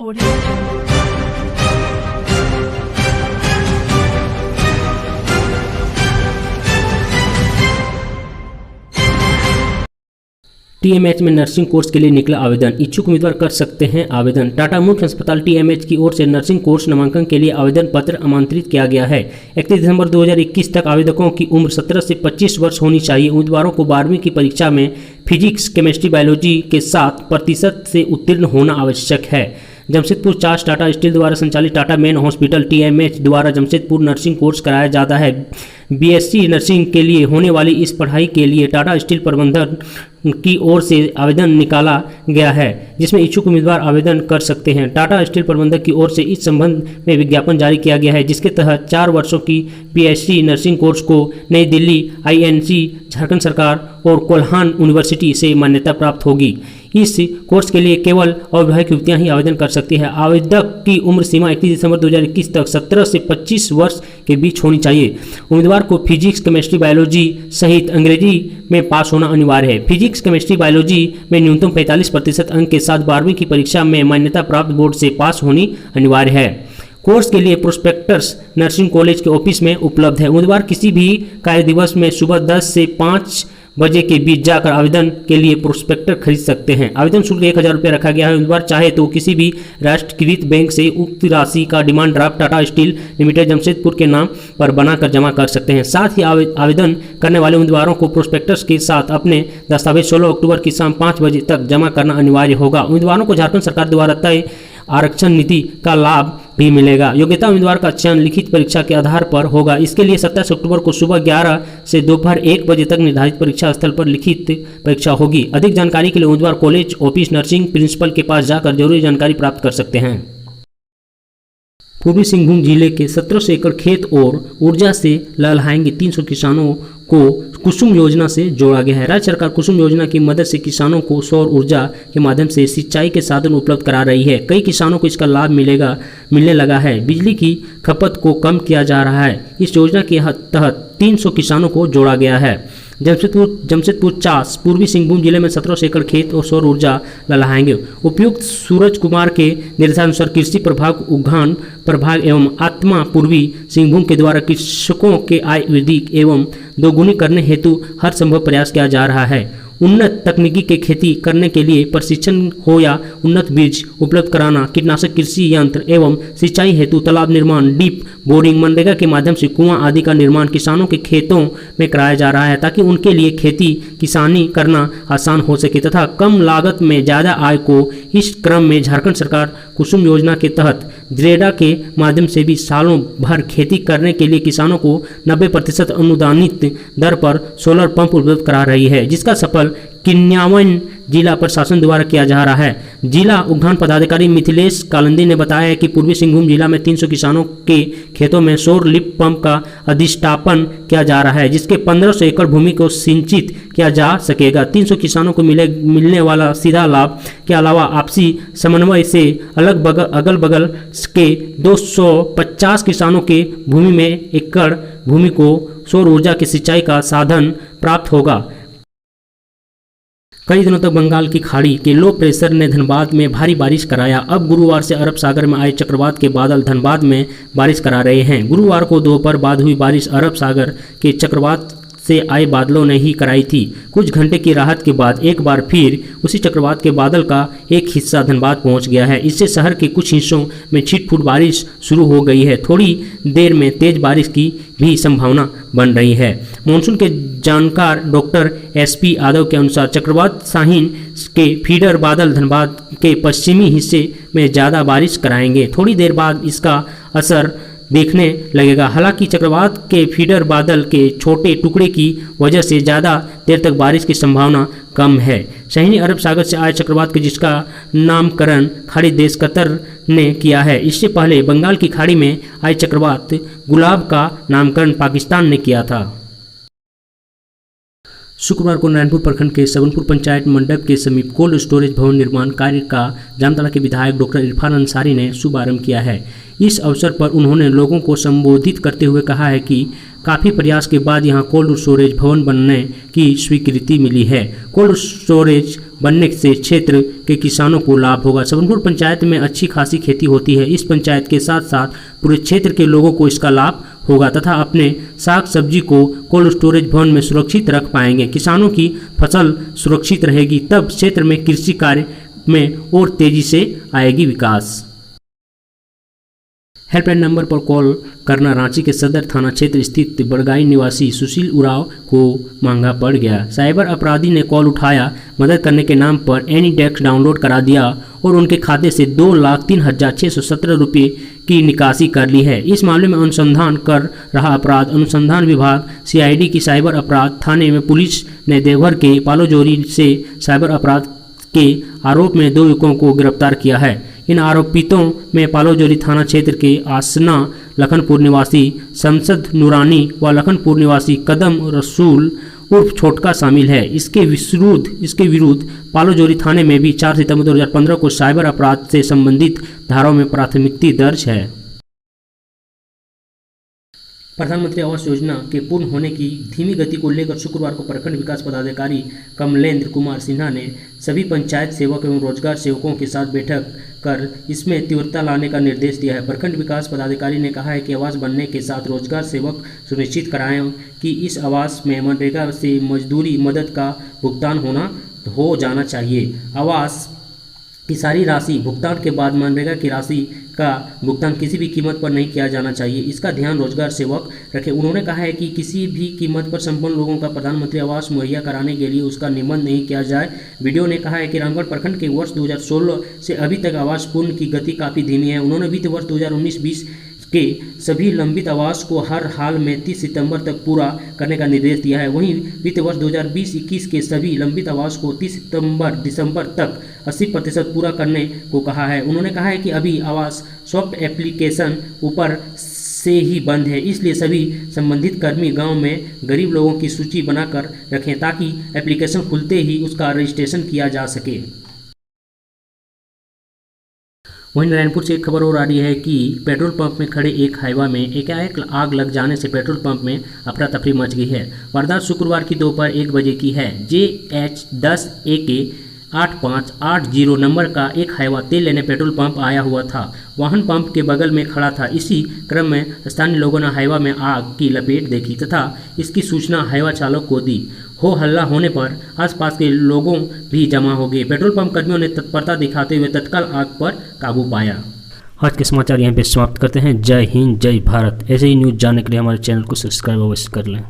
TMH में nursing course के लिए निकला आवेदन। इच्छुक उम्मीदवार कर सकते हैं आवेदन। टाटा मुख्य अस्पताल टीएमएच की ओर से नर्सिंग कोर्स नामांकन के लिए आवेदन पत्र आमंत्रित किया गया है। 31 दिसंबर 2021 तक आवेदकों की उम्र 17 से 25 वर्ष होनी चाहिए। उम्मीदवारों को 12वीं की परीक्षा में फिजिक्स, केमिस्ट्री, बायोलॉजी के 7% से उत्तीर्ण होना आवश्यक है। जमशेदपुर चास टाटा स्टील द्वारा संचालित टाटा मेन हॉस्पिटल टीएमएच द्वारा जमशेदपुर नर्सिंग कोर्स कराया जाता है। बीएससी नर्सिंग के लिए होने वाली इस पढ़ाई के लिए टाटा स्टील प्रबंधन की ओर से आवेदन निकाला गया है, जिसमें इच्छुक उम्मीदवार आवेदन कर सकते हैं। टाटा स्टील प्रबंधक की ओर से इस संबंध में विज्ञापन जारी किया गया है, जिसके तहत 4 वर्षों की पीएचडी नर्सिंग कोर्स को नई दिल्ली, आईएनसी, झारखंड सरकार और कोल्हान यूनिवर्सिटी से मान्यता प्राप्त होगी। इस कोर्स के लिए केवल अविवाहित युवतियां ही आवेदन कर सकती हैं। आवेदक की उम्र सीमा 31 दिसंबर 2021 तक 17 से 25 वर्ष के बीच होनी चाहिए। उम्मीदवार को फिजिक्स, केमिस्ट्री, बायोलॉजी सहित अंग्रेजी में पास होना अनिवार्य है। फिजिक्स, केमिस्ट्री, बायोलॉजी में न्यूनतम 45% अंक के साथ 12वीं की परीक्षा में मान्यता प्राप्त बोर्ड से पास होनी अनिवार्य है। कोर्स के लिए प्रोस्पेक्टस नर्सिंग कॉलेज के ऑफिस में उपलब्ध है। उम्मीदवार किसी भी कार्य दिवस में सुबह 10 से 5 बजे के बीच जाकर आवेदन के लिए प्रोस्पेक्टर खरीद सकते हैं। आवेदन शुल्क 1000 रुपये रखा गया है। उम्मीदवार चाहे तो किसी भी राष्ट्रीयकृत बैंक से उक्त राशि का demand draft Tata steel limited Jamshedpur के नाम पर बनाकर जमा कर सकते हैं। साथ ही आवेदन करने वाले उम्मीदवारों को प्रोस्पेक्टस के साथ अपने दस्तावेज 16 अक्टूबर की शाम 5 बजे तक जमा करना अनिवार्य होगा। उम्मीदवारों को झारखंड सरकार द्वारा तय आरक्षण नीति का लाभ भी मिलेगा। योग्यता उम्मीदवार का चयन लिखित परीक्षा के आधार पर होगा। इसके लिए 27 अक्टूबर को सुबह 11 से दोपहर 1 बजे तक निर्धारित परीक्षा स्थल पर लिखित परीक्षा होगी। अधिक जानकारी के लिए उम्मीदवार कॉलेज ऑफिस नर्सिंग प्रिंसिपल के पास जाकर जरूरी जानकारी प्राप्त कर सकते हैं। पूर्वी सिंहभूम जिले के 1700 एकड़ खेत और ऊर्जा से लहलहाएंगे 300 किसानों को कुसुम योजना से जोड़ा गया है। राज्य सरकार कुसुम योजना की मदद से किसानों को सौर ऊर्जा के माध्यम से सिंचाई के साधन उपलब्ध करा रही है। कई किसानों को इसका लाभ मिलने लगा है। बिजली की खपत को कम किया जा रहा है। इस योजना के तहत 300 किसानों को जोड़ा गया है। जमशेदपुर चास पूर्वी सिंहभूम जिले में 1700 एकड़ खेत और सौर ऊर्जा लहलाएंगे। उपायुक्त सूरज कुमार के निर्देशानुसार कृषि प्रभाग, उद्यान प्रभाग एवं आत्मा पूर्वी सिंहभूम के द्वारा कृषकों के आय वृद्धि एवं दोगुनी करने हेतु हर संभव प्रयास किया जा रहा है। उन्नत तकनीकी के खेती करने के लिए प्रशिक्षण हो या उन्नत बीज उपलब्ध कराना, कीटनाशक, कृषि यंत्र एवं सिंचाई हेतु तालाब निर्माण, डीप बोरिंग, मनरेगा के माध्यम से कुआं आदि का निर्माण किसानों के खेतों में कराया जा रहा है, ताकि उनके लिए खेती किसानी करना आसान हो सके तथा कम लागत में ज़्यादा आय को। इस क्रम में झारखंड सरकार कुसुम योजना के तहत द्रेडा के माध्यम से भी सालों भर खेती करने के लिए किसानों को 90% अनुदानित दर पर सोलर पंप उपलब्ध करा रही है, जिसका सफल क्रियान्वयन जिला प्रशासन द्वारा किया जा रहा है। जिला उद्यान पदाधिकारी मिथिलेश कालंदी ने बताया कि पूर्वी सिंहभूम जिला में 300 किसानों के खेतों में सौर लिफ्ट पंप का अधिष्ठापन किया जा रहा है, जिसके 1500 एकड़ भूमि को सिंचित किया जा सकेगा। 300 किसानों को मिलने वाला सीधा लाभ के अलावा आपसी समन्वय से अगल बगल के 250 किसानों के भूमि में एकड़ भूमि को सौर ऊर्जा की सिंचाई का साधन प्राप्त होगा। कई दिनों तक बंगाल की खाड़ी के लो प्रेशर ने धनबाद में भारी बारिश कराया। अब गुरुवार से अरब सागर में आए चक्रवात के बादल धनबाद में बारिश करा रहे हैं। गुरुवार को दोपहर बाद हुई बारिश अरब सागर के चक्रवात से आए बादलों ने ही कराई थी। कुछ घंटे की राहत के बाद एक बार फिर उसी चक्रवात के बादल का एक हिस्सा धनबाद पहुंच गया है। इससे शहर के कुछ हिस्सों में छिटपुट बारिश शुरू हो गई है। थोड़ी देर में तेज बारिश की भी संभावना बन रही है। मॉनसून के जानकार डॉक्टर SP यादव के अनुसार चक्रवात शाहीन के फीडर बादल धनबाद के पश्चिमी हिस्से में ज़्यादा बारिश कराएंगे। थोड़ी देर बाद इसका असर देखने लगेगा। हालांकि चक्रवात के फीडर बादल के छोटे टुकड़े की वजह से ज़्यादा देर तक बारिश की संभावना कम है। शाहीन अरब सागर से आए चक्रवात के जिसका नामकरण खाड़ी देश कतर ने किया है। इससे पहले बंगाल की खाड़ी में आए चक्रवात गुलाब का नामकरण पाकिस्तान ने किया था। शुक्रवार को नारायणपुर प्रखंड के सबनपुर पंचायत मंडप के समीप कोल्ड स्टोरेज भवन निर्माण कार्य का जामताड़ा के विधायक डॉक्टर इरफान अंसारी ने शुभारंभ किया है। इस अवसर पर उन्होंने लोगों को संबोधित करते हुए कहा है कि काफ़ी प्रयास के बाद यहां कोल्ड स्टोरेज भवन बनने की स्वीकृति मिली है। कोल्ड स्टोरेज बनने से क्षेत्र के किसानों को लाभ होगा। सबनपुर पंचायत में अच्छी खासी खेती होती है। इस पंचायत के साथ साथ पूरे क्षेत्र के लोगों को इसका लाभ होगा तथा अपने साग सब्जी को कोल्ड स्टोरेज भवन में सुरक्षित रख पाएंगे। किसानों की फसल सुरक्षित रहेगी तब क्षेत्र में कृषि कार्य में और तेजी से आएगी विकास। हेल्पलाइन नंबर पर कॉल करना रांची के सदर थाना क्षेत्र स्थित बड़गाई निवासी सुशील उरांव को महंगा पड़ गया। साइबर अपराधी ने कॉल उठाया, मदद करने के नाम पर एनीडेस्क डाउनलोड करा दिया और उनके खाते से 2,03,617 रुपये की निकासी कर ली है। इस मामले में अनुसंधान कर रहा अपराध अनुसंधान विभाग सीआईडी की साइबर अपराध थाने में पुलिस ने देवघर के पालोजोरी से साइबर अपराध के आरोप में 2 युवकों को गिरफ्तार किया है। इन आरोपितों में पालोजोरी थाना क्षेत्र के आसना लखनपुर निवासी शमशद नूरानी व लखनपुर निवासी कदम रसूल उर्फ छोटका शामिल है। इसके विरुद्ध पालोजोरी थाने में भी 4 सितंबर 2015 को साइबर अपराध से संबंधित धाराओं में प्राथमिकी दर्ज है। प्रधानमंत्री आवास योजना के पूर्ण होने की धीमी गति को लेकर शुक्रवार को प्रखंड विकास पदाधिकारी कमलेंद्र कुमार सिन्हा ने सभी पंचायत सेवक एवं रोजगार सेवकों के साथ बैठक कर इसमें तीव्रता लाने का निर्देश दिया है। प्रखंड विकास पदाधिकारी ने कहा है कि आवास बनने के साथ रोजगार सेवक सुनिश्चित कराएं कि इस आवास में मनरेगा से मजदूरी मदद का भुगतान हो जाना चाहिए। आवास की सारी राशि भुगतान के बाद मनरेगा की राशि का भुगतान किसी भी कीमत पर नहीं किया जाना चाहिए, इसका ध्यान रोजगार सेवक रखें। उन्होंने कहा है कि किसी भी कीमत पर संपन्न लोगों का प्रधानमंत्री आवास मुहैया कराने के लिए उसका निबंधन नहीं किया जाए। वीडियो ने कहा है कि रामगढ़ प्रखंड के वर्ष 2016 से अभी तक आवास पूर्ण की गति काफ़ी धीमी है। उन्होंने वित्त वर्ष 2019-20 के सभी लंबित आवास को हर हाल में 30 सितंबर तक पूरा करने का निर्देश दिया है। वहीं वित्त वर्ष 2020-21 के सभी लंबित आवास को 30 दिसंबर तक 80% पूरा करने को कहा है। उन्होंने कहा है कि अभी आवास सॉफ्ट एप्लीकेशन ऊपर से ही बंद है, इसलिए सभी संबंधित कर्मी गांव में गरीब लोगों की सूची बनाकर रखें ताकि एप्लीकेशन खुलते ही उसका रजिस्ट्रेशन किया जा सके। वहीं नारायणपुर से एक खबर और आ रही है कि पेट्रोल पंप में खड़े एक हाईवा में एकाएक आग लग जाने से पेट्रोल पंप में अफरा तफरी मच गई है। वारदात शुक्रवार की दोपहर 1 बजे की है। JH10 AK 8580 नंबर का एक हाईवा तेल लेने पेट्रोल पंप आया हुआ था। वाहन पंप के बगल में खड़ा था। इसी क्रम में स्थानीय लोगों ने हाईवा में आग की लपेट देखी तथा इसकी सूचना हाईवा चालक को दी। हो हल्ला होने पर आसपास के लोगों भी जमा हो गए। पेट्रोल पंप कर्मियों ने तत्परता दिखाते हुए तत्काल आग पर काबू पाया। आज के समाचार यहाँ पे समाप्त करते हैं। जय हिंद, जय भारत। ऐसे ही न्यूज़ जानने के लिए हमारे चैनल को सब्सक्राइब अवश्य कर लें।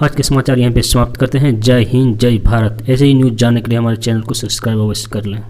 आज के समाचार यहाँ पे समाप्त करते हैं। जय हिंद, जय भारत। ऐसे ही न्यूज़ जानने के लिए हमारे चैनल को सब्सक्राइब अवश्य कर लें।